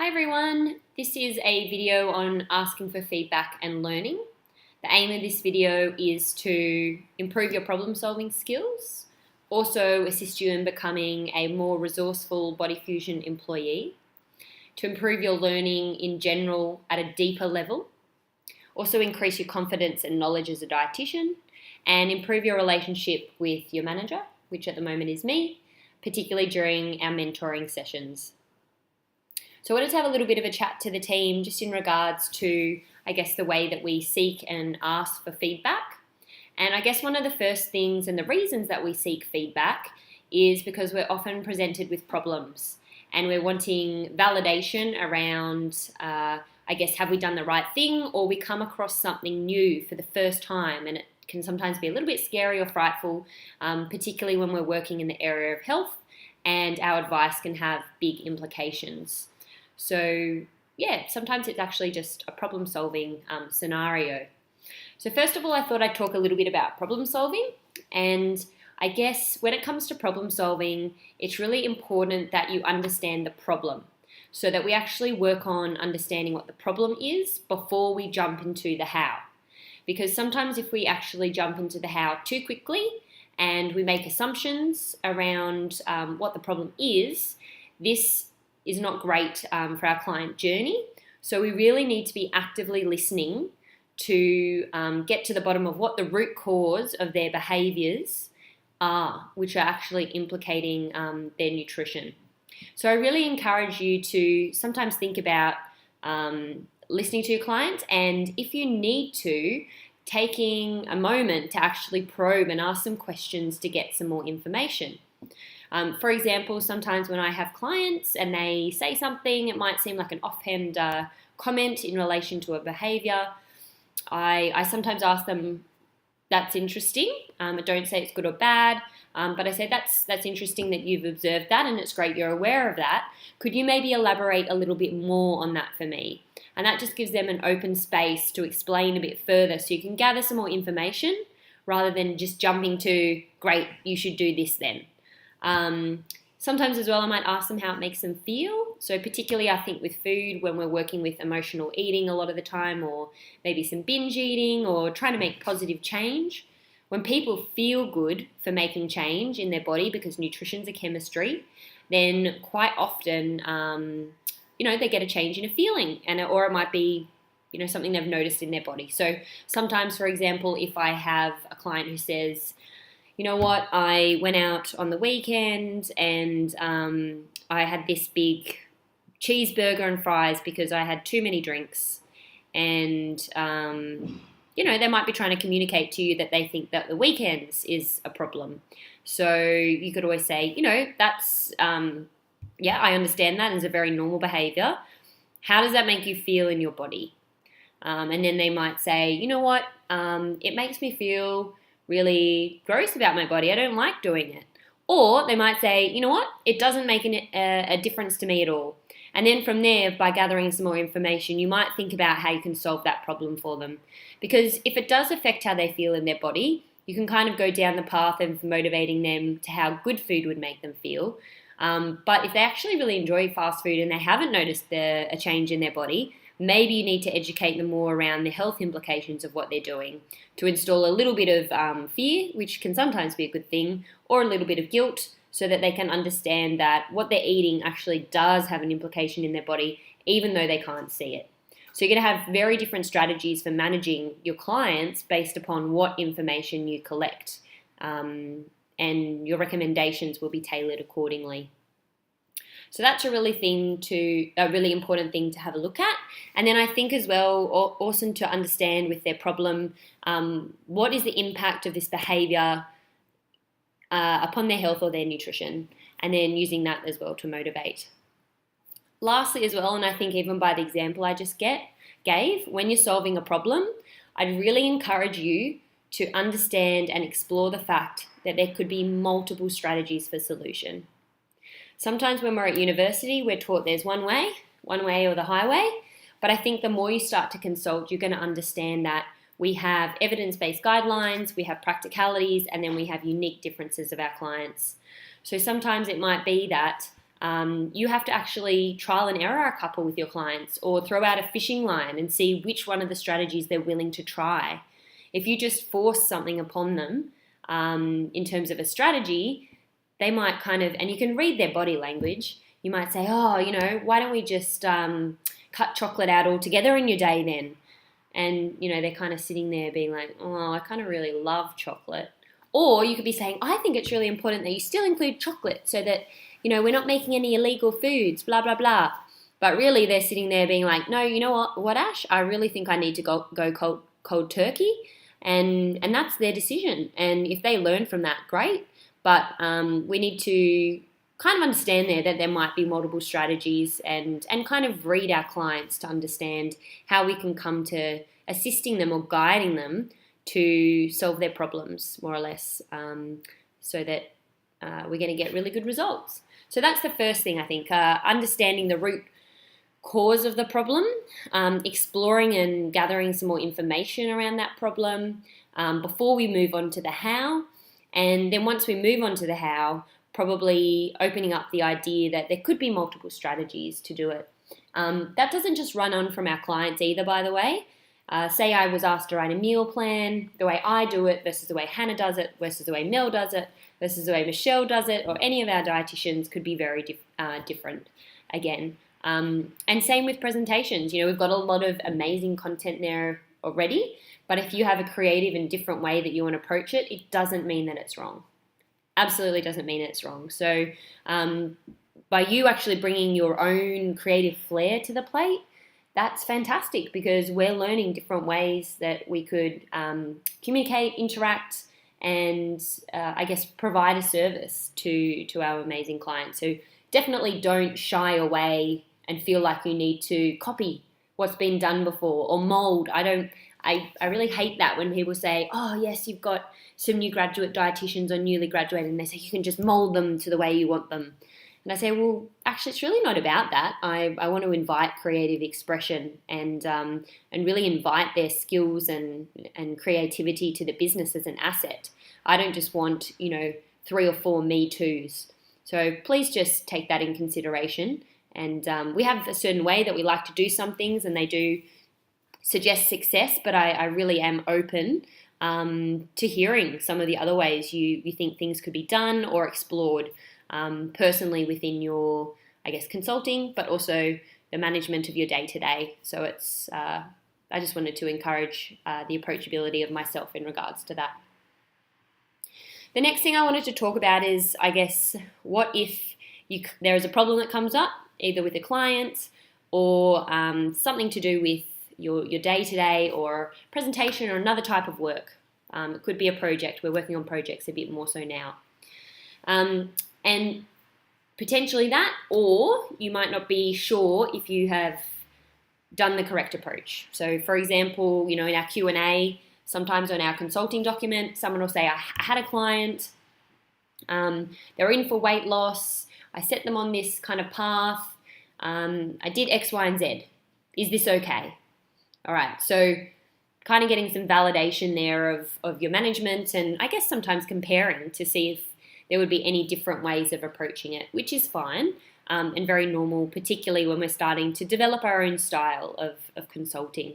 Hi everyone, this is a video on asking for feedback and learning. The aim of this video is to improve your problem solving skills, also assist you in becoming a more resourceful Body Fusion employee, to improve your learning in general at a deeper level, also increase your confidence and knowledge as a dietitian, and improve your relationship with your manager, which at the moment is me, particularly during our mentoring sessions. So I wanted to have a little bit of a chat to the team just in regards to, the way that we seek and ask for feedback. And I guess one of the first things and the reasons that we seek feedback is because we're often presented with problems and we're wanting validation around, have we done the right thing, or we come across something new for the first time, and it can sometimes be a little bit scary or frightful, particularly when we're working in the area of health, and our advice can have big implications. So sometimes it's actually just a problem solving scenario. So first of all, I thought I'd talk a little bit about problem solving. And I guess when it comes to problem solving, it's really important that you understand the problem so that we actually work on understanding what the problem is before we jump into the how. Because sometimes if we actually jump into the how too quickly and we make assumptions around what the problem is, this is not great for our client journey. So we really need to be actively listening to get to the bottom of what the root cause of their behaviours are, which are actually implicating their nutrition. So I really encourage you to sometimes think about listening to your clients, and if you need to, taking a moment to actually probe and ask some questions to get some more information. For example, sometimes when I have clients and they say something, it might seem like an offhand comment in relation to a behaviour. I sometimes ask them, that's interesting. I don't say it's good or bad, but I say that's interesting that you've observed that, and it's great you're aware of that. Could you maybe elaborate a little bit more on that for me? And that just gives them an open space to explain a bit further so you can gather some more information rather than just jumping to, great, you should do this then. Sometimes as well, I might ask them how it makes them feel. So particularly I think with food, when we're working with emotional eating a lot of the time, or maybe some binge eating, or trying to make positive change. When people feel good for making change in their body, because nutrition's a chemistry, then quite often, they get a change in a feeling, or it might be something they've noticed in their body. So sometimes, for example, if I have a client who says, you know what, I went out on the weekend and I had this big cheeseburger and fries because I had too many drinks. And, they might be trying to communicate to you that they think that the weekends is a problem. So you could always say, that's, I understand that, and it's a very normal behavior. How does that make you feel in your body? And then they might say, you know what, it makes me feel really gross about my body. I don't like doing it. Or they might say, you know what, it doesn't make a difference to me at all. And then from there, by gathering some more information, you might think about how you can solve that problem for them. Because if it does affect how they feel in their body, you can kind of go down the path of motivating them to how good food would make them feel. But if they actually really enjoy fast food and they haven't noticed a change in their body, maybe you need to educate them more around the health implications of what they're doing, to install a little bit of fear, which can sometimes be a good thing, or a little bit of guilt, so that they can understand that what they're eating actually does have an implication in their body, even though they can't see it. So you're going to have very different strategies for managing your clients based upon what information you collect, and your recommendations will be tailored accordingly. So that's a really important thing to have a look at. And then I think as well, awesome to understand with their problem, what is the impact of this behaviour upon their health or their nutrition, and then using that as well to motivate. Lastly as well, and I think even by the example I just gave, when you're solving a problem, I'd really encourage you to understand and explore the fact that there could be multiple strategies for solution. Sometimes when we're at university, we're taught there's one way or the highway, but I think the more you start to consult, you're going to understand that we have evidence-based guidelines, we have practicalities, and then we have unique differences of our clients. So sometimes it might be that You have to actually trial and error a couple with your clients, or throw out a fishing line and see which one of the strategies they're willing to try. If you just force something upon them in terms of a strategy, they might and you can read their body language. You might say, oh, why don't we just cut chocolate out altogether in your day then? And, they're kind of sitting there being like, oh, I kind of really love chocolate. Or you could be saying, I think it's really important that you still include chocolate so that, we're not making any illegal foods, blah, blah, blah. But really they're sitting there being like, no, you know what, Ash? I really think I need to go cold turkey. And that's their decision. And if they learn from that, great. But we need to kind of understand that there might be multiple strategies and kind of read our clients to understand how we can come to assisting them or guiding them to solve their problems, more or less, so that we're going to get really good results. So that's the first thing, I think, understanding the root cause of the problem, exploring and gathering some more information around that problem before we move on to the how. And then once we move on to the how, probably opening up the idea that there could be multiple strategies to do it. That doesn't just run on from our clients either, by the way. Say I was asked to write a meal plan, the way I do it versus the way Hannah does it versus the way Mel does it versus the way Michelle does it, or any of our dietitians could be very different again. And same with presentations. We've got a lot of amazing content there already, but if you have a creative and different way that you want to approach it, it doesn't mean that it's wrong. Absolutely doesn't mean it's wrong. So by you actually bringing your own creative flair to the plate, that's fantastic, because we're learning different ways that we could communicate, interact, and I guess provide a service to our amazing clients. So definitely don't shy away and feel like you need to copy what's been done before or mold. I really hate that when people say, oh yes, you've got some new graduate dietitians or newly graduated, and they say you can just mold them to the way you want them. And I say, well, actually, it's really not about that. I want to invite creative expression and really invite their skills and creativity to the business as an asset. I don't just want, 3 or 4 me toos. So please just take that in consideration. And we have a certain way that we like to do some things, and they do suggest success, but I really am open to hearing some of the other ways you think things could be done or explored. Personally within your, I guess, consulting, but also the management of your day-to-day. So it's, I just wanted to encourage the approachability of myself in regards to that. The next thing I wanted to talk about is, I guess, what if there is a problem that comes up, either with a client or something to do with your day-to-day or presentation or another type of work. It could be a project. We're working on projects a bit more so now. And potentially that, or you might not be sure if you have done the correct approach. So for example, in our Q&A, sometimes on our consulting document, someone will say, I had a client, they're in for weight loss, I set them on this kind of path, I did X, Y, and Z. Is this okay? All right, so kind of getting some validation there of your management, and I guess sometimes comparing to see if there would be any different ways of approaching it, which is fine and very normal, particularly when we're starting to develop our own style of consulting.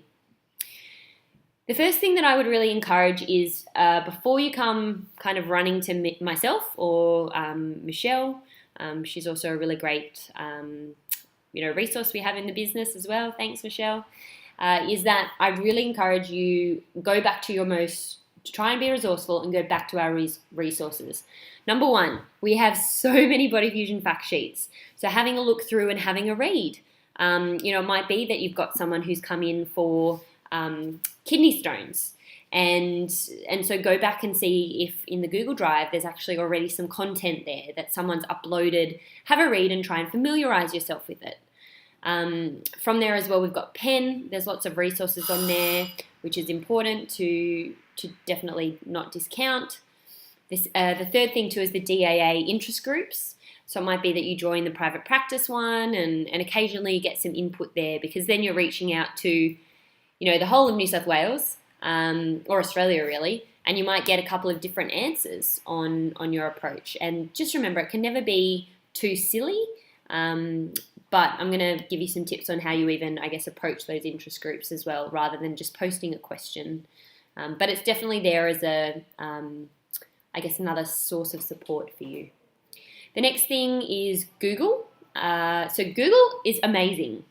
The first thing that I would really encourage is before you come kind of running to myself or Michelle, she's also a really great resource we have in the business as well, thanks Michelle, is that I really encourage you go back to try and be resourceful and go back to our resources. Number one, we have so many Body Fusion fact sheets. So having a look through and having a read. It might be that you've got someone who's come in for kidney stones. And so go back and see if in the Google Drive there's actually already some content there that someone's uploaded. Have a read and try and familiarize yourself with it. From there as well, we've got Pen. There's lots of resources on there, which is important to definitely not discount. The third thing too is the DAA interest groups. So it might be that you join the private practice one and occasionally you get some input there, because then you're reaching out to, the whole of New South Wales or Australia really, and you might get a couple of different answers on your approach. And just remember, it can never be too silly. But I'm going to give you some tips on how you even, I guess, approach those interest groups as well, rather than just posting a question. But it's definitely there as I guess, another source of support for you. The next thing is Google. So Google is amazing.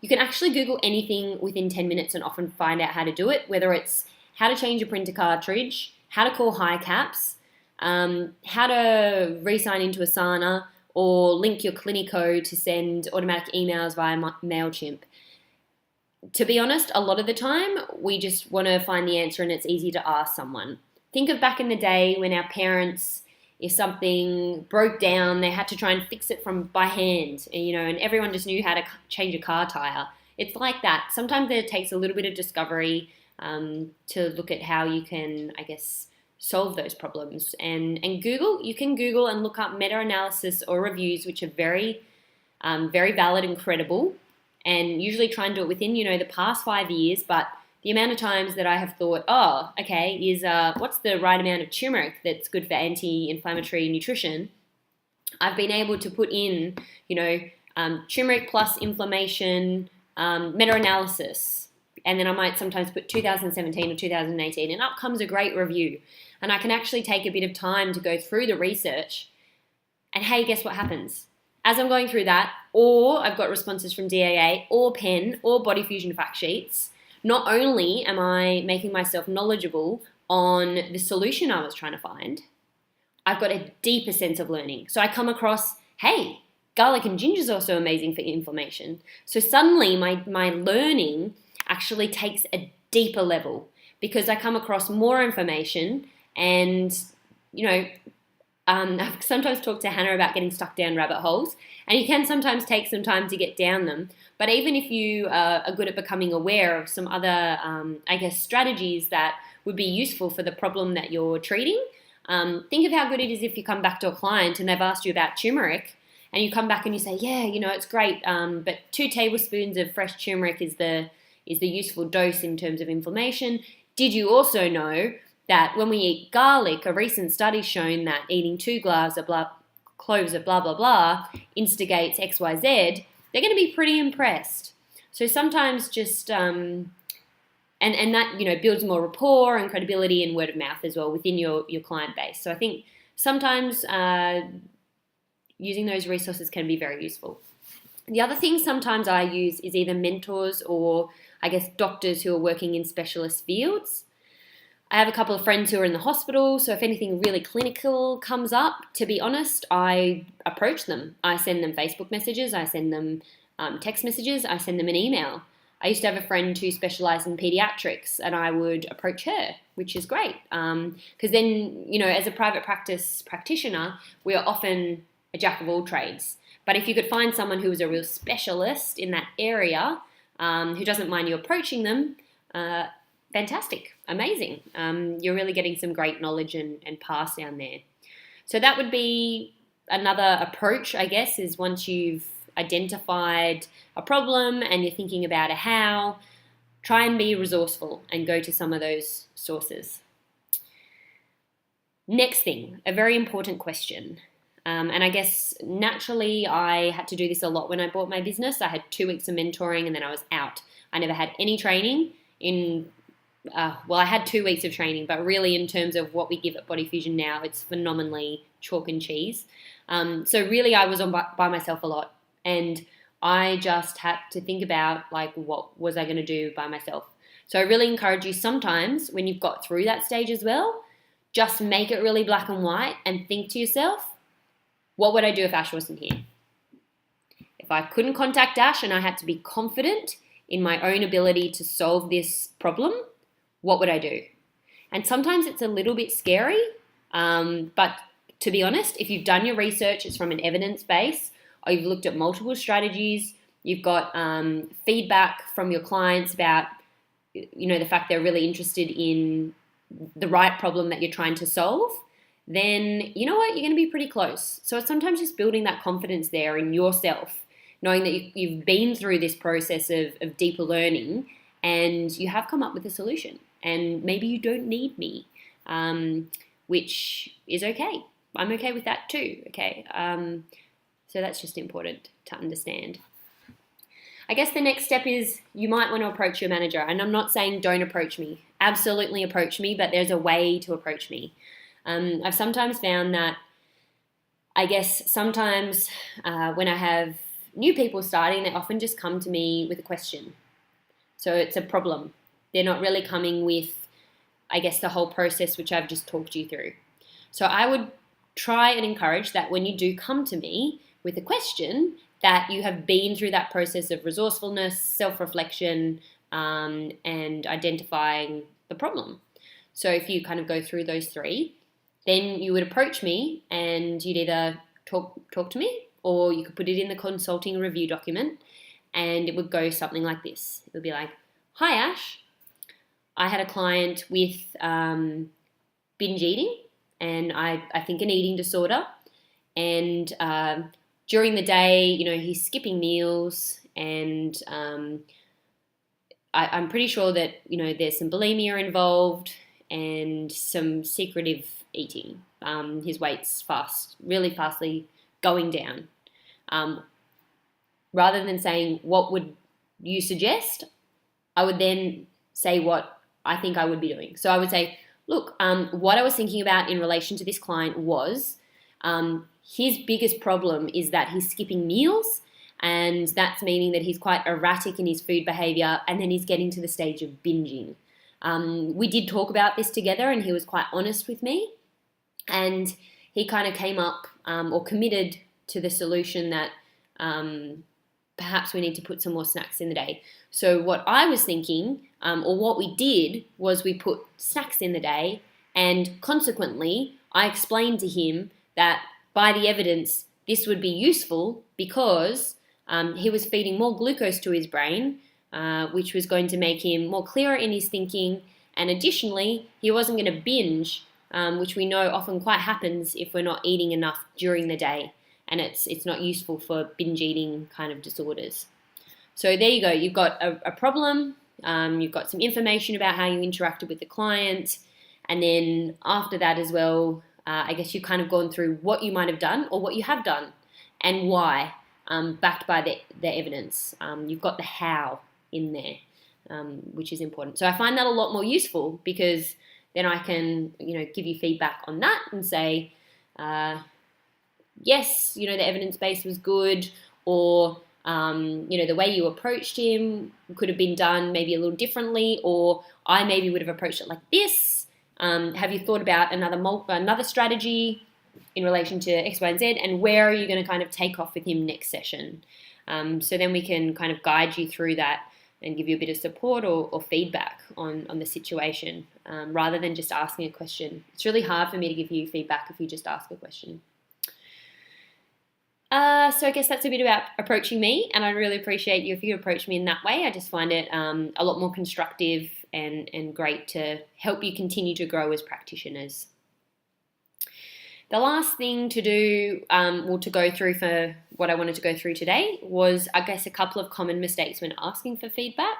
You can actually Google anything within 10 minutes and often find out how to do it, whether it's how to change a printer cartridge, how to call high caps, how to re-sign into Asana, or link your Clinico to send automatic emails via MailChimp. To be honest, a lot of the time, we just want to find the answer and it's easy to ask someone. Think of back in the day when our parents, if something broke down, they had to try and fix it by hand, and everyone just knew how to change a car tire. It's like that. Sometimes it takes a little bit of discovery to look at how you can, I guess, solve those problems. And Google, you can Google and look up meta-analysis or reviews, which are very, very valid and credible, and usually try and do it within, the past 5 years. But the amount of times that I have thought, what's the right amount of turmeric that's good for anti-inflammatory nutrition? I've been able to put in, turmeric plus inflammation, meta-analysis, and then I might sometimes put 2017 or 2018, and up comes a great review. And I can actually take a bit of time to go through the research, and hey, guess what happens? As I'm going through that, or I've got responses from DAA, or PEN, or Body Fusion fact sheets, not only am I making myself knowledgeable on the solution I was trying to find, I've got a deeper sense of learning. So I come across, hey, garlic and ginger is also amazing for inflammation. So suddenly my learning actually takes a deeper level because I come across more information. And, I've sometimes talked to Hannah about getting stuck down rabbit holes, and you can sometimes take some time to get down them. But even if you are good at becoming aware of some other, strategies that would be useful for the problem that you're treating, think of how good it is if you come back to a client and they've asked you about turmeric, and you come back and you say, it's great, but 2 tablespoons of fresh turmeric is the useful dose in terms of inflammation. Did you also know that when we eat garlic, a recent study's shown that eating 2 cloves of blah, blah, blah instigates XYZ, they're going to be pretty impressed. So sometimes just, and that, builds more rapport and credibility and word of mouth as well within your client base. So I think sometimes using those resources can be very useful. The other thing sometimes I use is either mentors or, doctors who are working in specialist fields. I have a couple of friends who are in the hospital, so if anything really clinical comes up, to be honest, I approach them. I send them Facebook messages, I send them text messages, I send them an email. I used to have a friend who specialised in paediatrics, and I would approach her, which is great. Because then, as a private practice practitioner, we are often a jack of all trades. But if you could find someone who is a real specialist in that area, who doesn't mind you approaching them, fantastic, amazing. You're really getting some great knowledge and pass down there. So that would be another approach, is once you've identified a problem and you're thinking about a how, try and be resourceful and go to some of those sources. Next thing, a very important question. And naturally I had to do this a lot when I bought my business. I had 2 weeks of mentoring and then I was out. I never had any training I had 2 weeks of training, but really in terms of what we give at Body Fusion now, it's phenomenally chalk and cheese. So really I was by myself a lot, and I just had to think about what was I going to do by myself. So I really encourage you sometimes when you've got through that stage as well, just make it really black and white and think to yourself, what would I do if Ash wasn't here? If I couldn't contact Ash and I had to be confident in my own ability to solve this problem, what would I do? And sometimes it's a little bit scary, but to be honest, if you've done your research, it's from an evidence base, or you've looked at multiple strategies, you've got feedback from your clients about, the fact they're really interested in the right problem that you're trying to solve, then you know what, you're going to be pretty close. So it's sometimes just building that confidence there in yourself, knowing that you've been through this process of deeper learning and you have come up with a solution. And maybe you don't need me, which is okay. I'm okay with that too, okay? So So that's just important to understand. I guess the next step is you might want to approach your manager. And I'm not saying don't approach me. Absolutely approach me, but there's a way to approach me. I've sometimes found that, I guess, sometimes when I have new people starting, they often just come to me with a question. So it's a problem. They're not really coming with, I guess, the whole process which I've just talked you through. So I would try and encourage that when you do come to me with a question, that you have been through that process of resourcefulness, self-reflection, and identifying the problem. So if you kind of go through those three, then you would approach me and you'd either talk to me, or you could put it in the consulting review document, and it would go something like this. It would be like, "Hi Ash, I had a client with binge eating, and I think an eating disorder, and during the day, he's skipping meals, and I'm pretty sure that, there's some bulimia involved and some secretive eating. His weight's really fastly going down." Rather than saying, "What would you suggest?" I would then say what I think I would be doing. So I would say, "Look, what I was thinking about in relation to this client was his biggest problem is that he's skipping meals, and that's meaning that he's quite erratic in his food behavior, and then he's getting to the stage of binging. We did talk about this together, and he was quite honest with me, and he kind of came up or committed to the solution that perhaps we need to put some more snacks in the day. So what I was thinking, or what we did, was we put snacks in the day, and consequently, I explained to him that by the evidence, this would be useful because he was feeding more glucose to his brain, which was going to make him more clearer in his thinking, and additionally, he wasn't going to binge, which we know often quite happens if we're not eating enough during the day, and it's not useful for binge eating kind of disorders. So there you go. You've got a problem, you've got some information about how you interacted with the client, and then after that as well, I guess you've kind of gone through what you might have done or what you have done and why, backed by the evidence. You've got the how in there, which is important. So I find that a lot more useful because then I can, give you feedback on that and say, yes, the evidence base was good, or, the way you approached him could have been done maybe a little differently, or I maybe would have approached it like this. Have you thought about another strategy in relation to X, Y, and Z, and where are you going to kind of take off with him next session? So then we can kind of guide you through that and give you a bit of support or feedback on the situation, rather than just asking a question. It's really hard for me to give you feedback if you just ask a question. So I guess that's a bit about approaching me, and I really appreciate you if you approach me in that way. I just find it a lot more constructive and great to help you continue to grow as practitioners. The last thing to do, to go through for what I wanted to go through today was, I guess, a couple of common mistakes when asking for feedback.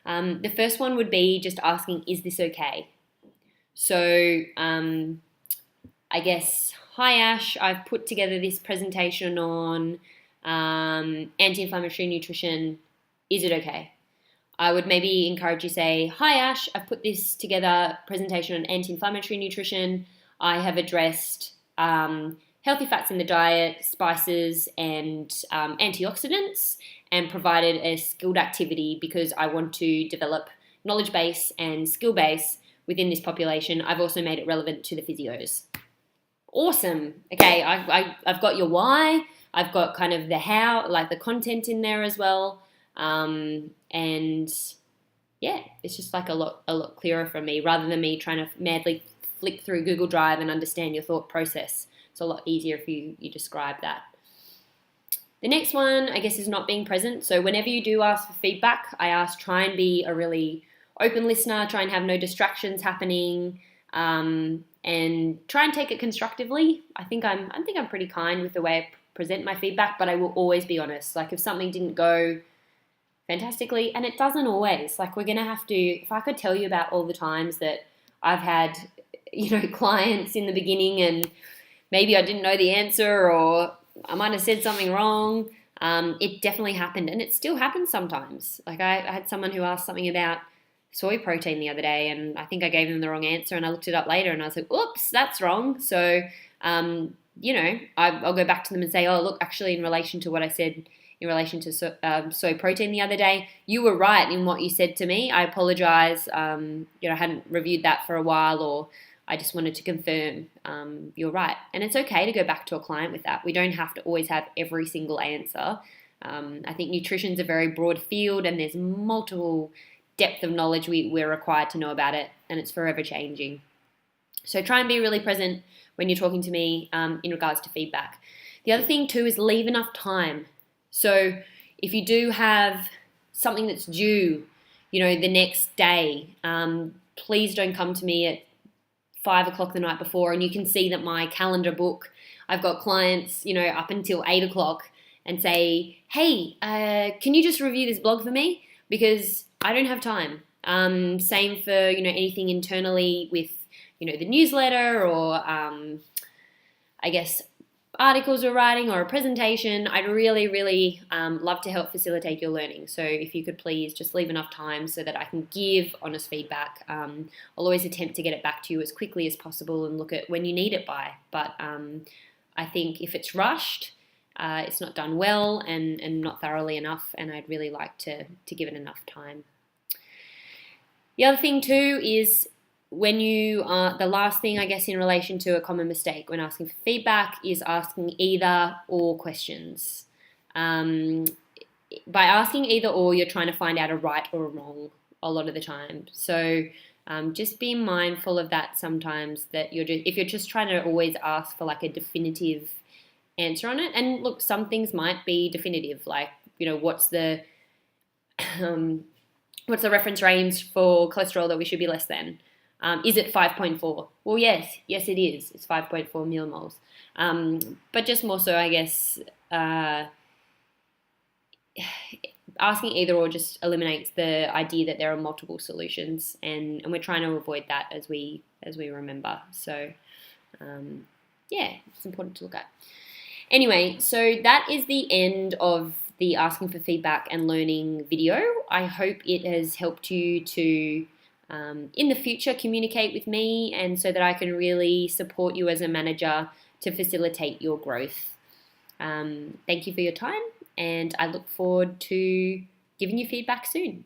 The first one would be just asking, is this okay? So I guess, hi Ash, I've put together this presentation on anti-inflammatory nutrition. Is it okay? I would maybe encourage you to say, hi Ash, I've put this together presentation on anti-inflammatory nutrition. I have addressed healthy fats in the diet, spices, and antioxidants, and provided a skilled activity because I want to develop knowledge base and skill base within this population. I've also made it relevant to the physios. Awesome. Okay, I've got your why. I've got kind of the how, like the content in there as well. And yeah, it's just like a lot clearer for me, rather than me trying to madly flick through Google Drive and understand your thought process. It's a lot easier if you describe that. The next one, I guess, is not being present. So whenever you do ask for feedback, I ask try and be a really open listener, try and have no distractions happening, and try and take it constructively. I think I'm pretty kind with the way I present my feedback, but I will always be honest. Like if something didn't go fantastically, and it doesn't always, like we're gonna have to, if I could tell you about all the times that I've had, clients in the beginning and maybe I didn't know the answer, or I might have said something wrong. It definitely happened, and it still happens sometimes. Like I had someone who asked something about soy protein the other day, and I think I gave them the wrong answer, and I looked it up later, and I was like, oops, that's wrong. So, I'll go back to them and say, oh, look, actually, in relation to what I said in relation to soy protein the other day, you were right in what you said to me. I apologize. I hadn't reviewed that for a while, or I just wanted to confirm you're right. And it's okay to go back to a client with that. We don't have to always have every single answer. I think nutrition's a very broad field, and there's multiple depth of knowledge we're required to know about it, and it's forever changing. So try and be really present when you're talking to me in regards to feedback. The other thing too is leave enough time. So if you do have something that's due, the next day, please don't come to me at 5 o'clock the night before, and you can see that my calendar book, I've got clients, up until 8 o'clock, and say, hey, can you just review this blog for me? Because I don't have time. Same for, anything internally with, the newsletter, or I guess articles we're writing, or a presentation. I'd really, really love to help facilitate your learning. So if you could please just leave enough time so that I can give honest feedback. I'll always attempt to get it back to you as quickly as possible and look at when you need it by. But I think if it's rushed, it's not done well and not thoroughly enough, and I'd really like to give it enough time. The other thing too is when the last thing, I guess, in relation to a common mistake when asking for feedback is asking either or questions. By asking either or, you're trying to find out a right or a wrong a lot of the time. So just be mindful of that sometimes, that if you're just trying to always ask for like a definitive answer on it. And look, some things might be definitive, like, what's the reference range for cholesterol that we should be less than? Is it 5.4? Well, yes, it is. It's 5.4 millimoles. But just more so, I guess, asking either or just eliminates the idea that there are multiple solutions, and we're trying to avoid that as we remember. So, it's important to look at. Anyway, so that is the end of the asking for feedback and learning video. I hope it has helped you to, in the future, communicate with me, and so that I can really support you as a manager to facilitate your growth. Thank you for your time, and I look forward to giving you feedback soon.